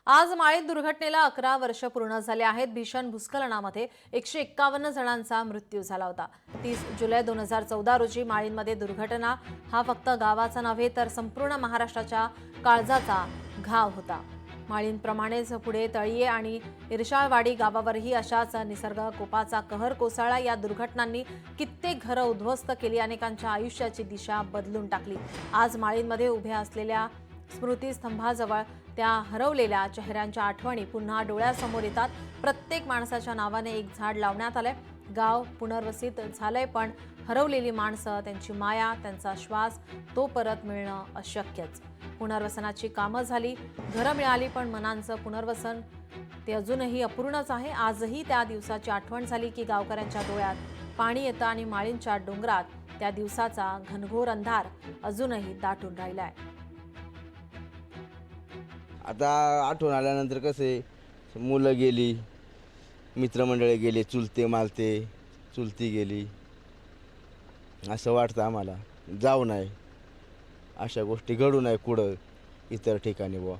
आज माळीत दुर्घटनेला 11 वर्ष पूर्ण झाले आहेत। भीषण भूस्खलनामध्ये 151 जणांचा मृत्यू झाला होता। 30 जुलै 2014 रोजी माळींमध्ये दुर्घटना हा फक्त गावाचा नव्हे तर संपूर्ण महाराष्ट्राच्या काळजाचा घाव होता। माळींप्रमाणेच पुढे तळीये आणि इरशाळवाडी गावावरही अशाच निसर्ग कोपाचा कहर कोसळला। या दुर्घटनांनी कित्येक घरं उद्ध्वस्त केली, अनेकांच्या आयुष्याची दिशा बदलून टाकली। आज माळींमध्ये उभ्या असलेल्या स्मृतिस्तंभाजवळ त्या हरवलेल्या चेहऱ्यांच्या आठवणी पुन्हा डोळ्यासमोर येतात। प्रत्येक माणसाच्या नावाने एक झाड लावण्यात आलंय। गाव पुनर्वसित झालंय, पण हरवलेली माणसं, त्यांची माया, त्यांचा श्वास तो परत मिळणं अशक्यच। पुनर्वसनाची कामं झाली, घरं मिळाली, पण मनांचं पुनर्वसन ते अजूनही अपूर्णच आहे। आजही त्या दिवसाची आठवण झाली की गावकऱ्यांच्या डोळ्यात पाणी येतं आणि माळींच्या डोंगरात त्या दिवसाचा घनघोर अंधार अजूनही दाटून राहिलाय। आता आठवण आल्यानंतर कसे मुलं गेली, मित्रमंडळी गेले, चुलते मालते चुलती गेली, असं वाटतं आम्हाला जाऊ नये, अशा गोष्टी घडू नये कुठं इतर ठिकाणी बुवा।